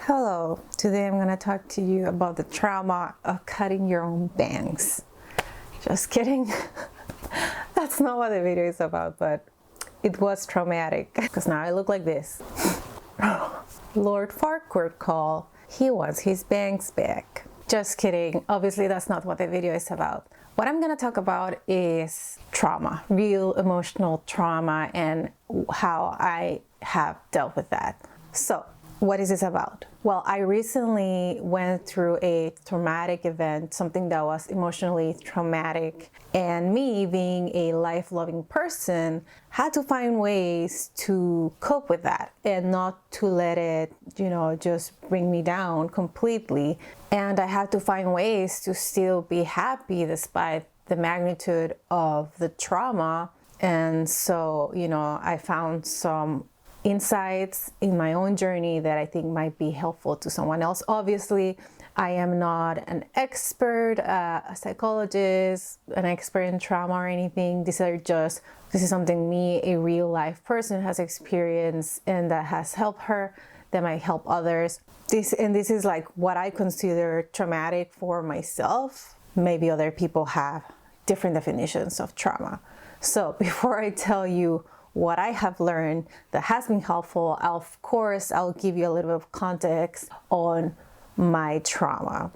Hello, today I'm going to talk to you about the trauma of cutting your own bangs. Just kidding. That's not what the video is about, but it was traumatic because now I look like this. Lord Farquhar called, he wants his bangs back. Just kidding. Obviously, that's not what the video is about. What I'm going to talk about is trauma, real emotional trauma, and how I have dealt with that. So, what is this about? Well, I recently went through a traumatic event, something that was emotionally traumatic, and me being a life-loving person had to find ways to cope with that and not to let it, just bring me down completely. And I had to find ways to still be happy despite the magnitude of the trauma. And so, I found some insights in my own journey that I think might be helpful to someone else. Obviously, I am not an expert, a psychologist, an expert in trauma or anything. This is something me, a real life person, has experienced and that has helped her, that might help others. This is like what I consider traumatic for myself. Maybe other people have different definitions of trauma. So before I tell you what I have learned that has been helpful, I'll give you a little bit of context on my trauma.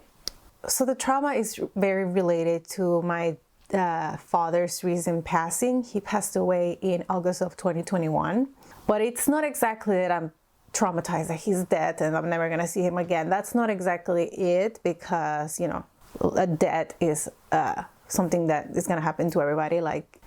So the trauma is very related to my father's recent passing. He passed away in August of 2021, but it's not exactly that I'm traumatized that he's dead and I'm never gonna see him again. That's not exactly it, because a death is something that is gonna happen to everybody,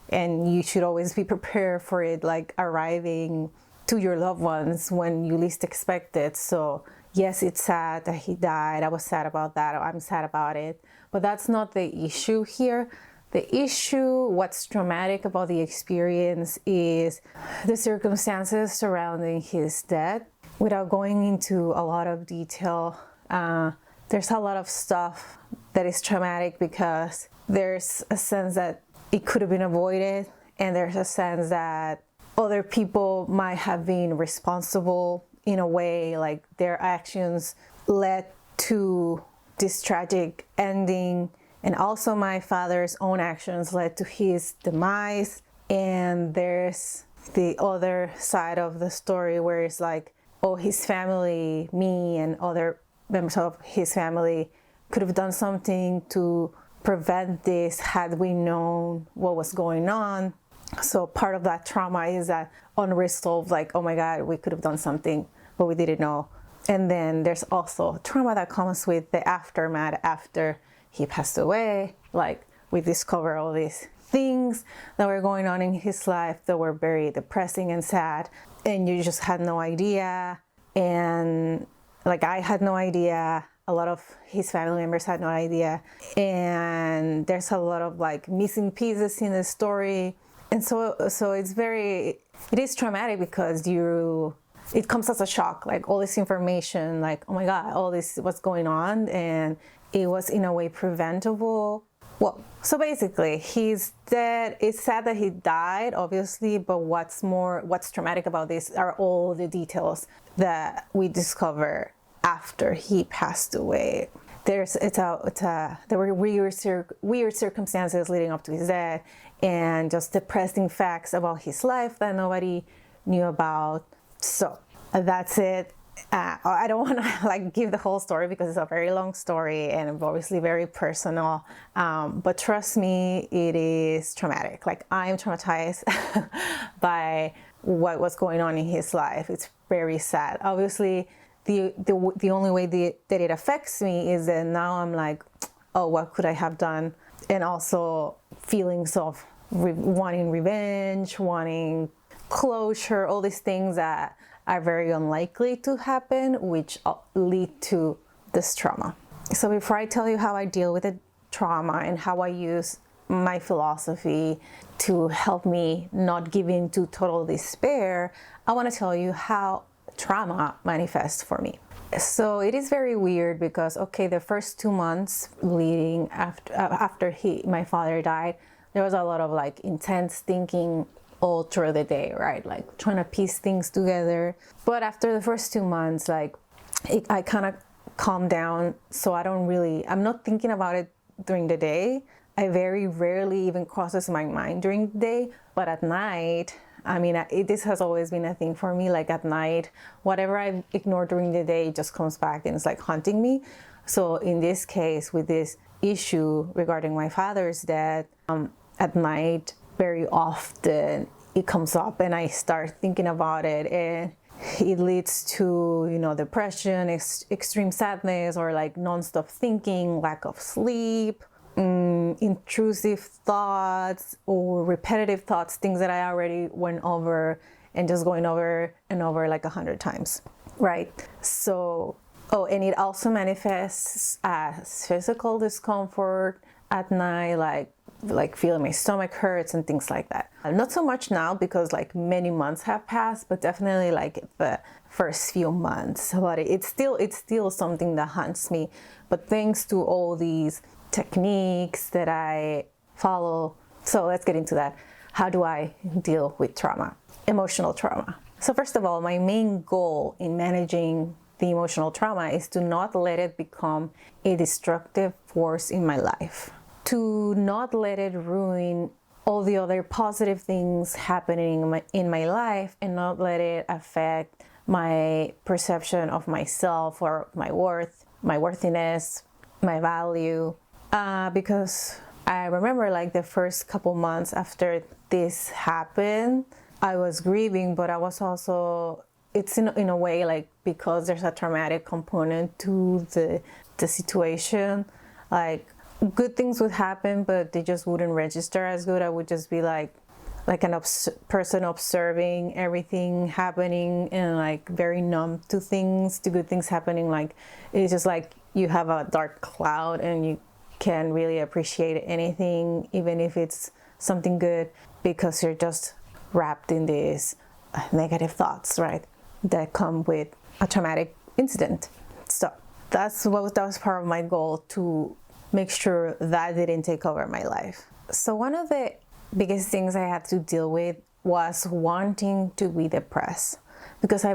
and you should always be prepared for it, arriving to your loved ones when you least expect it. So yes, it's sad that he died. I was sad about that. I'm sad about it. But that's not the issue here. The issue, what's traumatic about the experience, is the circumstances surrounding his death. Without going into a lot of detail, there's a lot of stuff that is traumatic because there's a sense that it could have been avoided, and there's a sense that other people might have been responsible in a way, like their actions led to this tragic ending, and also my father's own actions led to his demise. And there's the other side of the story where it's like, oh, his family, me and other members of his family could have done something to prevent this had we known what was going on. So part of that trauma is that unresolved, oh my God, we could have done something, but we didn't know. And then there's also trauma that comes with the aftermath after he passed away. We discover all these things that were going on in his life that were very depressing and sad, and you just had no idea. And I had no idea. A lot of his family members had no idea. And there's a lot of missing pieces in the story. And so it is traumatic because it comes as a shock, all this information, oh my God, all this, what's going on. And it was in a way preventable. Well, so basically he's dead. It's sad that he died, obviously, but what's traumatic about this are all the details that we discover after he passed away. There were weird circumstances leading up to his death, and just depressing facts about his life that nobody knew about. So that's it. I don't want to give the whole story because it's a very long story and obviously very personal. But trust me, it is traumatic. I'm traumatized by what was going on in his life. It's very sad. Obviously, the only way that it affects me is that now I'm oh, what could I have done? And also feelings of wanting revenge, wanting closure, all these things that are very unlikely to happen, which lead to this trauma. So before I tell you how I deal with the trauma and how I use my philosophy to help me not give in to total despair, I want to tell you how trauma manifests for me. So it is very weird because, the first 2 months leading after my father died, there was a lot of intense thinking all through the day, right? Trying to piece things together. But after the first 2 months, I kind of calm down, so I'm not thinking about it during the day. I very rarely even crosses my mind during the day, but at night, I mean, this has always been a thing for me. Like at night, whatever I ignore during the day just comes back and it's like haunting me. So in this case, with this issue regarding my father's death, at night, very often it comes up and I start thinking about it, and it leads to, depression, extreme sadness, or like nonstop thinking, lack of sleep, intrusive thoughts or repetitive thoughts, things that I already went over and just going over and over like 100 times, right? So, and it also manifests as physical discomfort at night, like feeling my stomach hurts and things like that. Not so much now because like many months have passed, but definitely like the first few months. But it's still something that haunts me. But thanks to all these techniques that I follow, so let's get into that. How do I deal with trauma, emotional trauma? So first of all, my main goal in managing the emotional trauma is to not let it become a destructive force in my life, to not let it ruin all the other positive things happening in my life, and not let it affect my perception of myself or my worth, my worthiness, my value. Because I remember like the first couple months after this happened, I was grieving, but I was also, it's in a way like, because there's a traumatic component to the situation, like good things would happen, but they just wouldn't register as good. I would just be like an person observing everything happening and like very numb to things, to good things happening. Like it's just like you have a dark cloud and you can't really appreciate anything, even if it's something good, because you're just wrapped in these negative thoughts, right, that come with a traumatic incident. So that was part of my goal, to make sure that didn't take over my life. So one of the biggest things I had to deal with was wanting to be depressed, because I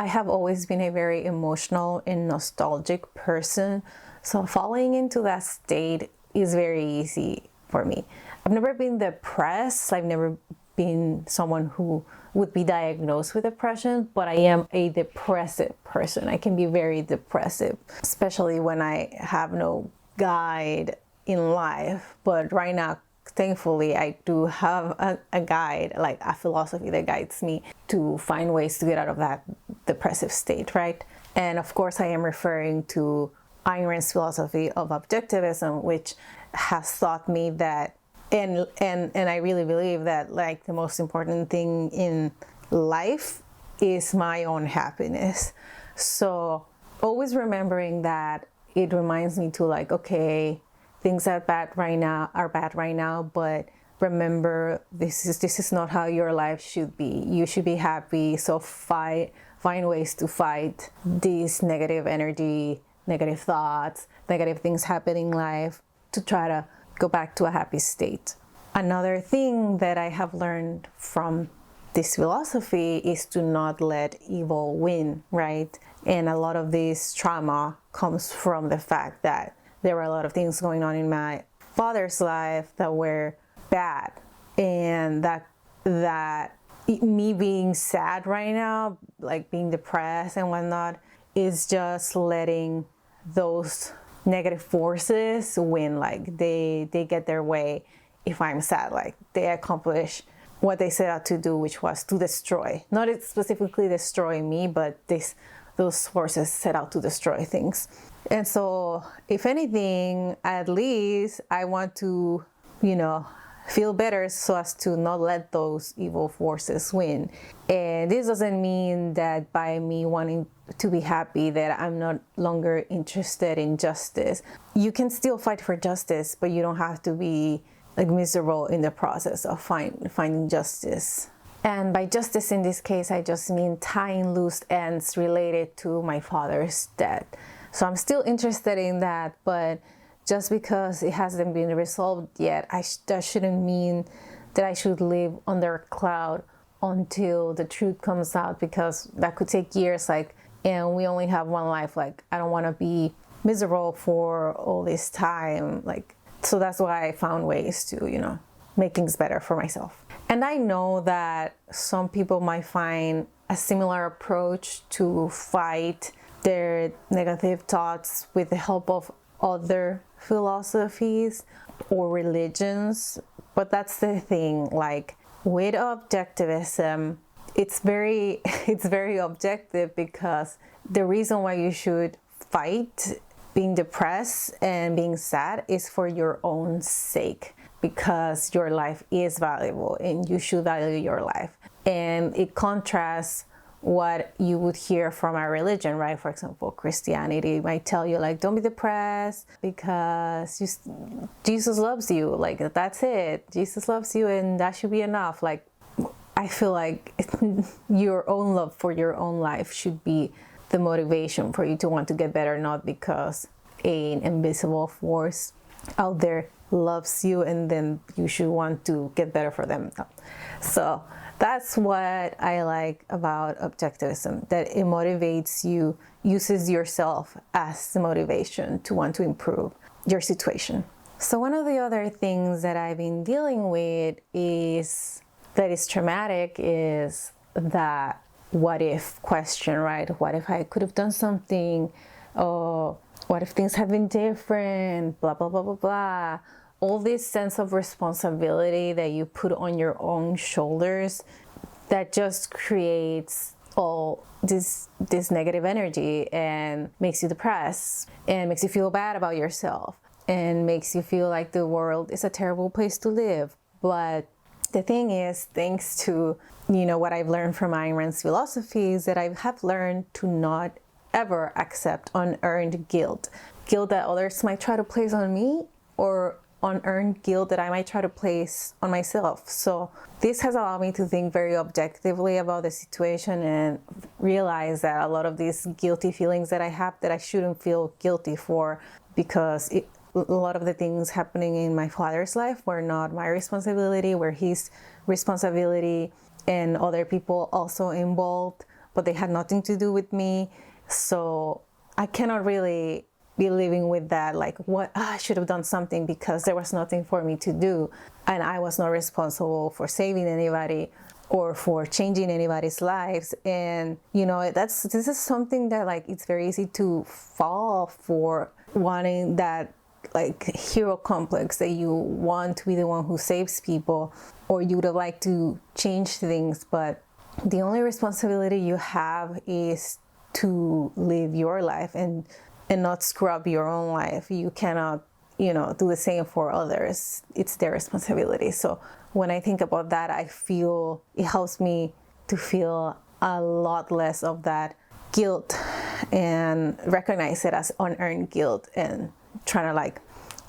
have always been a very emotional and nostalgic person. So falling into that state is very easy for me. I've never been depressed. I've never been someone who would be diagnosed with depression, but I am a depressive person. I can be very depressive, especially when I have no guide in life. But right now, thankfully, I do have a guide, like a philosophy that guides me to find ways to get out of that depressive state, right? And of course, I am referring to Ayn Rand's philosophy of objectivism, which has taught me that, and I really believe that, like, the most important thing in life is my own happiness. So always remembering that, it reminds me to, like, okay, things are bad right now, but remember, this is not how your life should be. You should be happy. So find ways to fight this negative energy, negative thoughts, negative things happening in life, to try to go back to a happy state. Another thing that I have learned from this philosophy is to not let evil win, right? And a lot of this trauma comes from the fact that there were a lot of things going on in my father's life that were bad, and that me being sad right now, like being depressed and whatnot, is just letting those negative forces win. Like they get their way if I'm sad. Like they accomplish what they set out to do, which was to destroy, not specifically destroy me, but those forces set out to destroy things. And so, if anything, at least I want to, feel better so as to not let those evil forces win. And this doesn't mean that by me wanting to be happy that I'm no longer interested in justice. You can still fight for justice, but you don't have to be like miserable in the process of finding justice. And by justice in this case, I just mean tying loose ends related to my father's death. So I'm still interested in that, but just because it hasn't been resolved yet, that shouldn't mean that I should live under a cloud until the truth comes out, because that could take years. Like and we only have one life. Like, I don't want to be miserable for all this time. Like, so that's why I found ways to, make things better for myself. And I know that some people might find a similar approach to fight their negative thoughts with the help of other philosophies or religions. But that's the thing, like with objectivism, it's very objective, because the reason why you should fight being depressed and being sad is for your own sake, because your life is valuable and you should value your life. And it contrasts what you would hear from a religion, right? For example, Christianity might tell you, like, don't be depressed because Jesus loves you. Like, that's it. Jesus loves you and that should be enough. Like, I feel like your own love for your own life should be the motivation for you to want to get better, not because an invisible force out there loves you and then you should want to get better for them. So that's what I like about objectivism, that it motivates you, uses yourself as the motivation to want to improve your situation. So one of the other things that I've been dealing with that is traumatic is that what if question, right? What if I could have done something? Or what if things have been different? Blah, blah, blah, blah, blah. All this sense of responsibility that you put on your own shoulders that just creates all this negative energy and makes you depressed and makes you feel bad about yourself and makes you feel like the world is a terrible place to live. But the thing is, thanks to, what I've learned from Ayn Rand's philosophy, is that I have learned to not ever accept unearned guilt that others might try to place on me, or unearned guilt that I might try to place on myself. So this has allowed me to think very objectively about the situation and realize that a lot of these guilty feelings that I have, that I shouldn't feel guilty for, because a lot of the things happening in my father's life were not my responsibility, were his responsibility, and other people also involved, but they had nothing to do with me. So I cannot really be living with that, like, I should have done something because there was nothing for me to do, and I was not responsible for saving anybody or for changing anybody's lives. And this is something that, like, it's very easy to fall for, wanting that like hero complex, that you want to be the one who saves people, or you would have liked to change things. But the only responsibility you have is to live your life and not screw up your own life. You cannot, do the same for others. It's their responsibility. So when I think about that, I feel it helps me to feel a lot less of that guilt and recognize it as unearned guilt and trying to like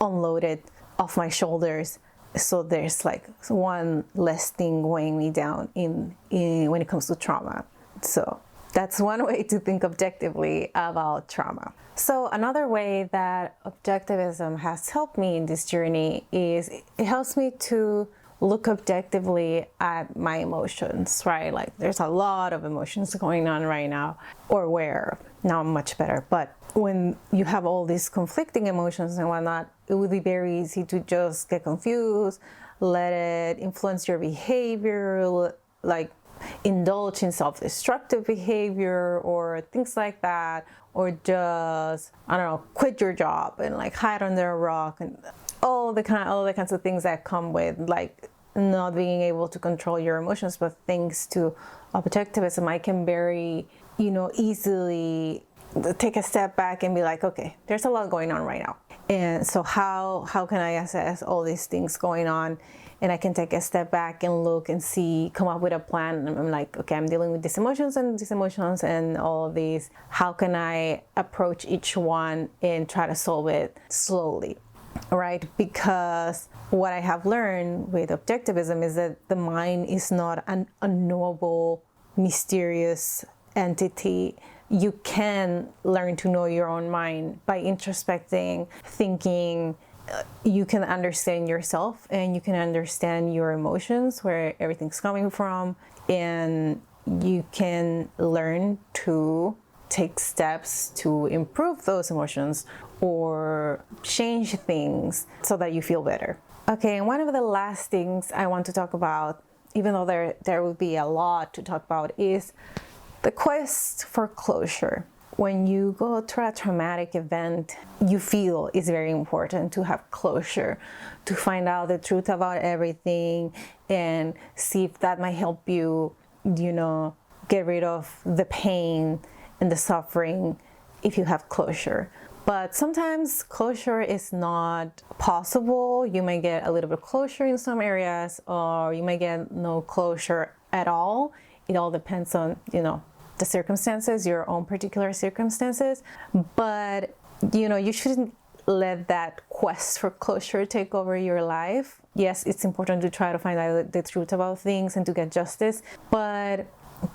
unload it off my shoulders. So there's like one less thing weighing me down in when it comes to trauma. So that's one way to think objectively about trauma. So another way that objectivism has helped me in this journey is it helps me to look objectively at my emotions, right? Like there's a lot of emotions going on right now, or where now I'm much better. But when you have all these conflicting emotions and whatnot, it would be very easy to just get confused, let it influence your behavior, like indulge in self-destructive behavior or things like that, or just, I don't know, quit your job and like hide under a rock, and all the kinds of things that come with like not being able to control your emotions. But thanks to objectivism, I can very, easily take a step back and be like, okay, there's a lot going on right now. And so how can I assess all these things going on? And I can take a step back and look and see, come up with a plan. And I'm like, okay, I'm dealing with these emotions and all of these. How can I approach each one and try to solve it slowly, right? Because what I have learned with objectivism is that the mind is not an unknowable, mysterious entity. You can learn to know your own mind by introspecting, thinking. You can understand yourself and you can understand your emotions, where everything's coming from, and you can learn to take steps to improve those emotions or change things so that you feel better. Okay, and one of the last things I want to talk about, even though there will be a lot to talk about, is the quest for closure. When you go through a traumatic event, you feel it's very important to have closure, to find out the truth about everything and see if that might help you, get rid of the pain and the suffering if you have closure. But sometimes closure is not possible. You might get a little bit of closure in some areas, or you might get no closure at all. It all depends on, the circumstances, your own particular circumstances. But, you shouldn't let that quest for closure take over your life. Yes, it's important to try to find out the truth about things and to get justice. But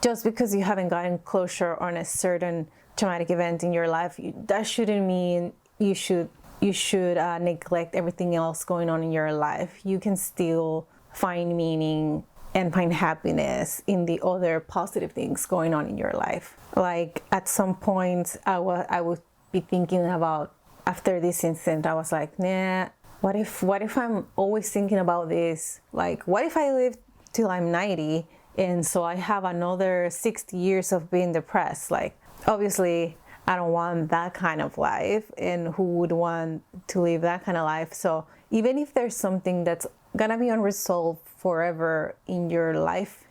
just because you haven't gotten closure on a certain traumatic event in your life, that shouldn't mean you should neglect everything else going on in your life. You can still find meaning and find happiness in the other positive things going on in your life. Like at some point, I would be thinking about, after this incident, I was like, nah, what if I'm always thinking about this? Like, what if I live till I'm 90 and so I have another 60 years of being depressed? Like, obviously, I don't want that kind of life, and who would want to live that kind of life? So even if there's something that's gonna be unresolved forever in your life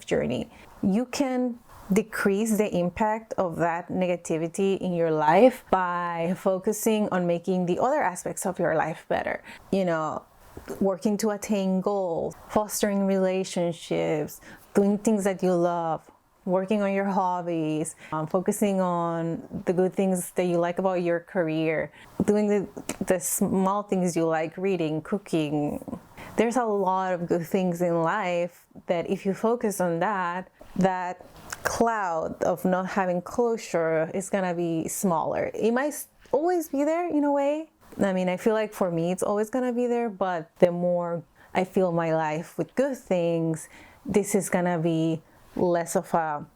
journey, you can decrease the impact of that negativity in your life by focusing on making the other aspects of your life better. Working to attain goals, fostering relationships, doing things that you love, working on your hobbies, focusing on the good things that you like about your career, doing the small things you like, reading, cooking. There's a lot of good things in life that if you focus on that cloud of not having closure is gonna be smaller. It might always be there in a way. I mean, I feel like for me it's always gonna be there, but the more I fill my life with good things, this is gonna be less of a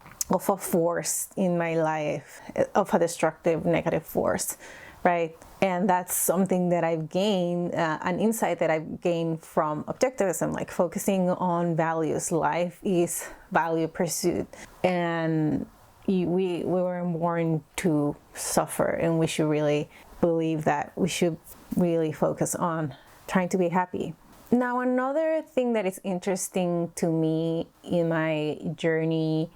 force in my life, of a destructive, negative force, right? And that's something that I've gained, an insight that I've gained from objectivism, like focusing on values. Life is value pursuit, and we weren't born to suffer, and we should really believe that we should really focus on trying to be happy. Now, another thing that is interesting to me in my journey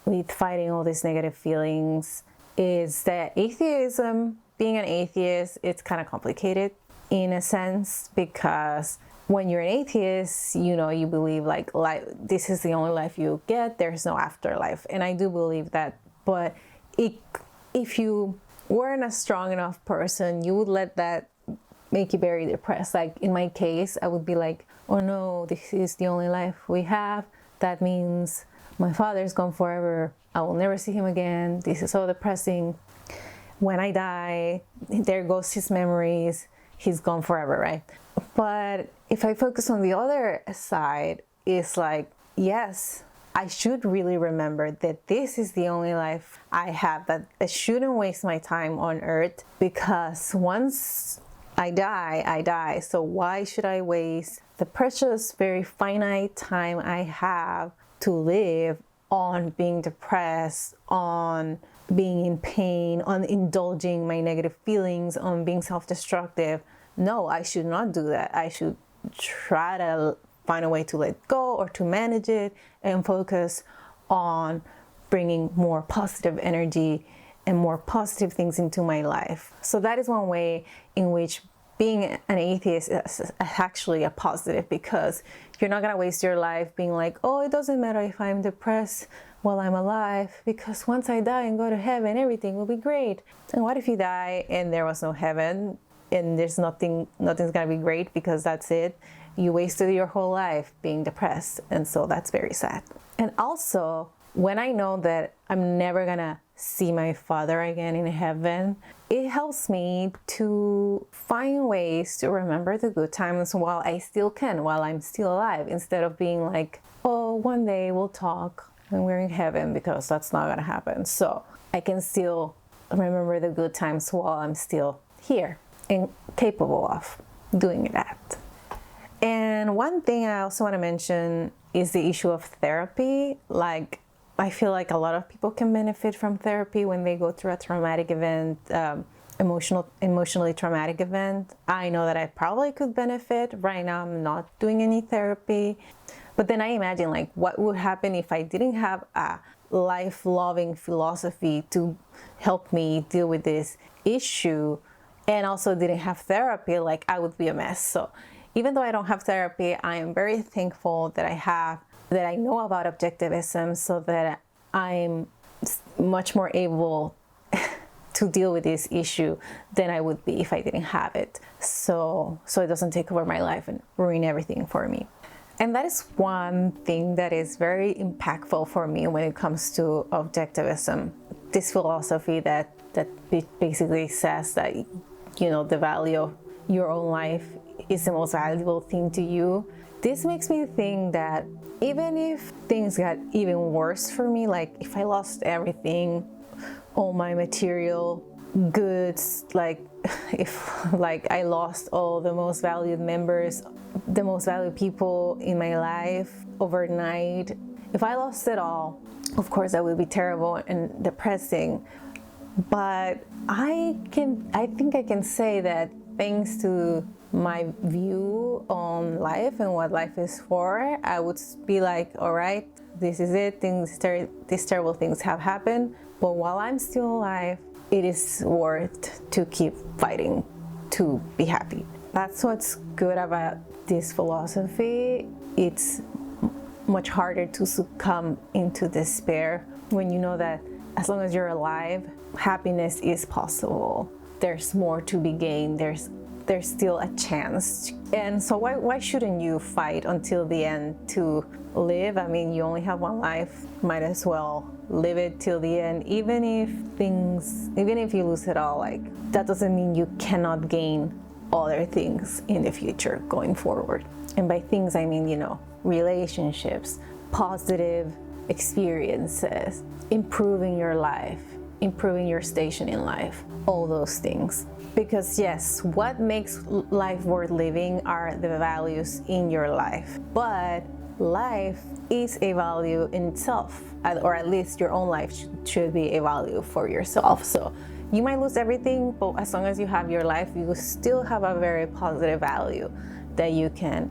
with fighting all these negative feelings is that atheism, being an atheist, it's kind of complicated in a sense, because when you're an atheist, you believe like life, this is the only life you get, there's no afterlife. And I do believe that, but if you weren't a strong enough person, you would let that make you very depressed. Like in my case, I would be like, oh no, this is the only life we have. That means my father's gone forever. I will never see him again. This is so depressing. When I die, there goes his memories. He's gone forever, right? But if I focus on the other side, it's like, yes, I should really remember that this is the only life I have, that I shouldn't waste my time on earth, because once I die. So why should I waste the precious, very finite time I have to live on being depressed, on being in pain, on indulging my negative feelings, on being self-destructive? No, I should not do that. I should try to find a way to let go or to manage it and focus on bringing more positive energy and more positive things into my life. So that is one way in which being an atheist is actually a positive, because you're not going to waste your life being like, oh, it doesn't matter if I'm depressed while I'm alive, because once I die and go to heaven, everything will be great. And what if you die and there was no heaven and there's nothing's going to be great, because that's it? You wasted your whole life being depressed. And so that's very sad. And also, when I know that I'm never gonna see my father again in heaven, it helps me to find ways to remember the good times while I still can, while I'm still alive, instead of being like, oh, one day we'll talk when we're in heaven, because that's not gonna happen. So I can still remember the good times while I'm still here and capable of doing that. And one thing I also want to mention is the issue of therapy. Like, I feel like a lot of people can benefit from therapy when they go through a traumatic event, emotionally traumatic event. I know that I probably could benefit. Right now, I'm not doing any therapy. But then I imagine, like, what would happen if I didn't have a life-loving philosophy to help me deal with this issue, and also didn't have therapy. Like, I would be a mess. So even though I don't have therapy, I am very thankful that I know about objectivism, so that I'm much more able to deal with this issue than I would be if I didn't have it. So it doesn't take over my life and ruin everything for me. And that is one thing that is very impactful for me when it comes to objectivism. This philosophy that basically says that, you know, the value of your own life is the most valuable thing to you. This makes me think that even if things got even worse for me, like if I lost everything, all my material goods, like if like I lost all the most valued members, the most valued people in my life overnight, if I lost it all, of course that would be terrible and depressing. But I think I can say that thanks to my view on life and what life is for, I would be like, all right, this is it. These terrible things have happened, but while I'm still alive, it is worth to keep fighting to be happy. That's what's good about this philosophy. It's much harder to succumb into despair when you know that as long as you're alive, happiness is possible. There's more to be gained. There's still a chance. And so why shouldn't you fight until the end to live? I mean, you only have one life. Might as well live it till the end. Even if you lose it all, like, that doesn't mean you cannot gain other things in the future going forward. And by things, I mean, you know, relationships, positive experiences, improving your life, improving your station in life, all those things. Because yes, what makes life worth living are the values in your life. But life is a value in itself, or at least your own life should be a value for yourself. So you might lose everything, but as long as you have your life, you still have a very positive value that you can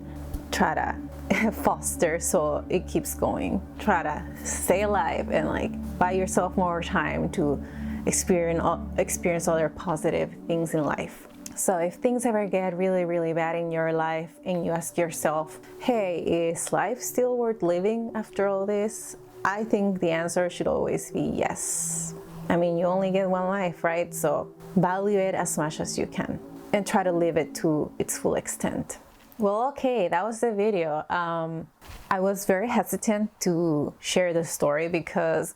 try to foster so it keeps going. Try to stay alive and like buy yourself more time to experience other positive things in life. So if things ever get really, really bad in your life and you ask yourself, hey, is life still worth living after all this? I think the answer should always be yes. I mean, you only get one life, right? So value it as much as you can and try to live it to its full extent. Well, okay, that was the video. I was very hesitant to share the story because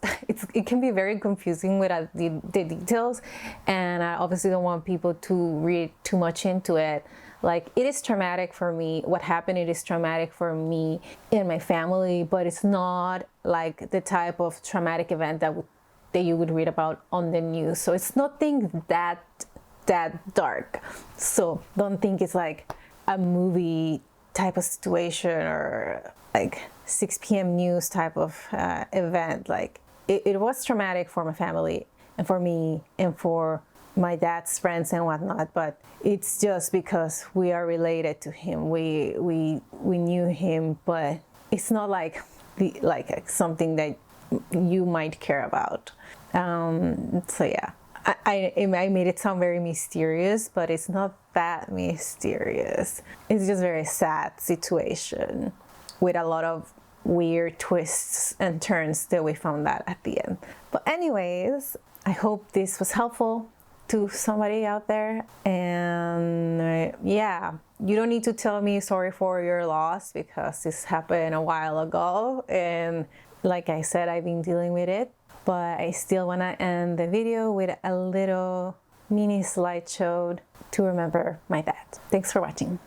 it can be very confusing without the details, and I obviously don't want people to read too much into it. Like, it is traumatic for me. What happened, it is traumatic for me and my family, but it's not like the type of traumatic event that you would read about on the news. So it's nothing that dark. So don't think it's like a movie type of situation or like 6 p.m. news type of event. Like it was traumatic for my family and for me and for my dad's friends and whatnot, but it's just because we are related to him. We knew him, but it's not like something that you might care about. So yeah, I made it sound very mysterious, but it's not that mysterious. It's just a very sad situation with a lot of weird twists and turns that we found out at the end. But anyways, I hope this was helpful to somebody out there. And yeah, you don't need to tell me sorry for your loss because this happened a while ago. And like I said, I've been dealing with it. But I still want to end the video with a little mini slideshow to remember my dad. Thanks for watching.